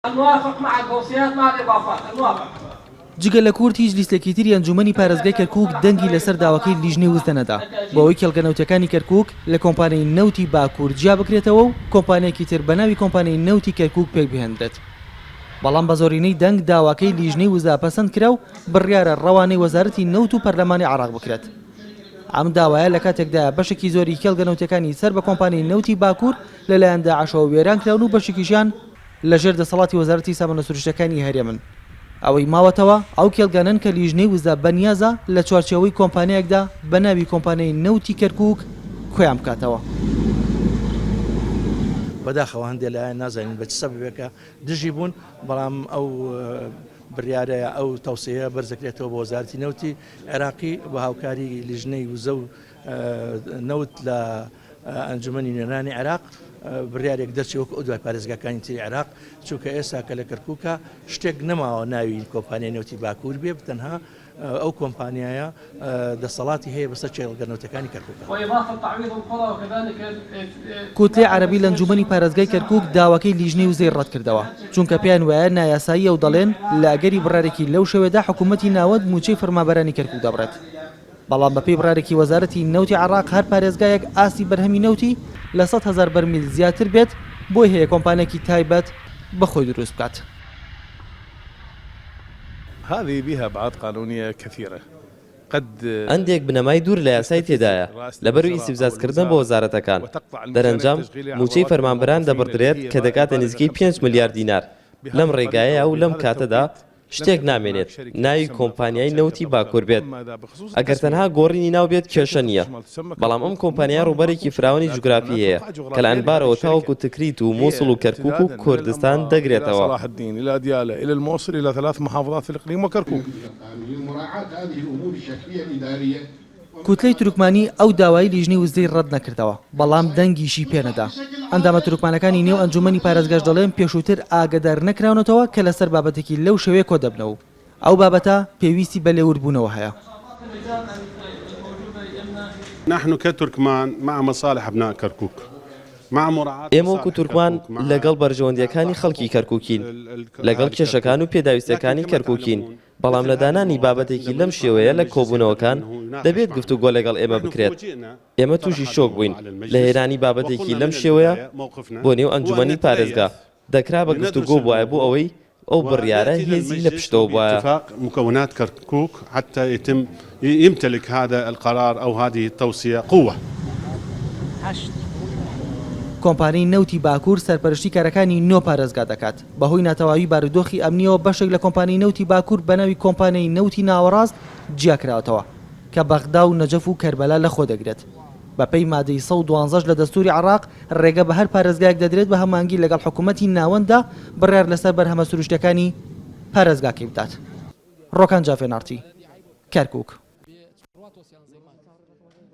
الموافق مع التوصيات مع الإضافات. الموافق. جگە لە کورد هیچ لیستێکی تری ئەنجومەنی پارێزگای کەرکووک دەنگی لەسەر داواکەی لیژنەی وزدەنەدا بۆ ئەوەی کێڵگەنەوتەکانی کەرکووک لە کۆمپانیای نەوتی باکوور جیا بکرێتەوە و کۆمپانیایەکی تر بە ناوی کۆمپانیای نەوتی کەرکووک پێک بهێنرێت. بەڵام بە زۆرینەی دەنگ داواکەی لیژنەی وزا پەسەند کرا و بڕیارە ڕەوانەی وەزارەتی نەوت و پەرلەمانی عێراق بکرێت. ئەم داوایە لە کاتێکدا بەشێکی زۆری کێڵگەنەوتەکانی سەر بە کۆمپانیای نەوتی باکوور لەلایەن داعشەوە وێران کراون و بەشێکیشیان لەژێر دەسەڵاتی وەزارەتی سامانە سروشتەکانی هەرێمن. ئەوەی ماوەتەوە ئەو کێڵگانن کە لیژنەی وزا بەنیازە لە چوارچێوەی کۆمپانیایەکدا بە ناوی کۆمپانیای نەوتی کەرکووک کۆیان بکاتەوە. بەداخەوە هەندێک لایەن نازانین بە چ سەبەبێکە دژی بوون، بەڵام ئەو بڕیارەیە ئەو تەوسیەیە بەرزەکرێتەوە بۆ وەزارەتی نەوتی عێراقی بە هاوکاری لیژنەی وزە و نەوت لە ئەنجومەنی نوێنەرانی عێراق بڕیارێک دەرچی وەکو ئەو دوای پارێزگاکانی تری عێراق چونکە ئێستا کە لە کەرکووکە شتێک نەماوە ناوی کۆمپانیای نەوتی باکوور بێ، تەنها ئەو کۆمپانیایە دەسەڵاتی هەیە بەسەر چێڵگەنەوتەکانی کەرکووک. کوتلەی عەرەبی لە ئەنجومەنی پارێزگای کەرکووک داواکەی لیژنەی وزەی ڕەت کردەوە چونکە پێیان وایە نایاساییە و دەڵێن لە ئەگەری بڕارێکی لەو شەوێدا حکوومەتی ناوەند موچەی فەرمانبەرانی کەرکووک دەبڕێت. بەڵام بەپێی بڕارێکی وەزارەتی نەوتی عێراق هەر پارێزگایەک ئاسی بەرهەمی نەوتی لە 100,000 بەرمیل زیاتر بێت بۆی هەیە کۆمپانیایەکی تایبەت بەخۆی دروست بکات. هذه بها أبعاد قانونية كثيرة. هەندێک بنەمای دوور لە یاسای تێدایە لەبەروی ئیسیبزازکردن بۆ وەزارەتەکان. دەرەنجام موچەی فەرمانبەران دەبڕدرێت کە دەکاتە نزیکەی 5 ملیار دینار. لەم ڕێگایە و لەم کاتەدا شتێک نامێنێت ناوی کۆمپانیای نەوتی باکوور بێت. ئەگەر تەنها گۆڕینی ناو بێت کێشە نییە، بەڵام ئەم کۆمپانیا ڕووبەرێکی فراوانی جوگرافی هەیە کە لە ئەنبارەوە تاوەکو تکریت و مووسڵ و کەرکووک و کوردستان دەگرێتەوە. کوتلەی تورکمانی ئەو داوای لیژنەی وزەی ڕەت نەکردەوە، بەڵام دەنگیشی پێنەدا. ئەندامە تورکمانەکانی نێو ئەنجومەنی پارێزگاش دەڵێن پێشووتر ئاگادار نەکراونەتەوە کە لەسەر بابەتێکی لەو شەوەیە کۆ دەبنەوە. ئەو بابەتە پێویستی بە لێوربوونەوە هەیە. نحن كتركمان مع مصالح أبناء كركوك. ئێمە وەکو تورکمان لەگەڵ بەرژەوەندیەکانی خەڵکی کەرکووکین، لەگەڵ کێشەکان و پێداویستەکانی کەرکووکین، بەڵام لە دانانی بابەتێکی لەم شێوەیە لە کۆبوونەوەکان دەبێت گفتوگۆ لەگەڵ ئێمە بکرێت. ئێمە تووشی شۆک بووین لە هێنانی بابەتێکی لەم شێوەیە بۆ نێو ئەنجومەنی پارێزگا. دەکرا بە گفتوگۆ بواە بۆ ئەوەی ئەو بڕیارە هێزی لە پشتەوە بواە. مكونات كركوك حتى يمتلك هذا القرار أو هذه التوصية قوة. کۆمپانیای نەوتی باکوور سەرپەرشتی کارەکانی نۆ پارێزگا دەکات بەهۆی ناتەواوی بارودۆخی ئەمنیەوە بەشێک لە کۆمپانیای نەوتی باکوور بە ناوی کۆمپانیای نەوتی ناوەڕاست جیاکراوەتەوە کە بەغدا و نەجەف و کەربەلا لەخۆ دەگرێت. بەپێی مادەی 112 لە دەستوری عێراق ڕێگە بە هەر پارێزگایەک دەدرێت بە هەمانگی لەگەڵ حکوومەتی ناوەنددا بڕیار لەسەر بەرهەمە سروشتەکانی پارێزگاکەی بدات. ڕۆکان جافێنارتی، کەرکووک.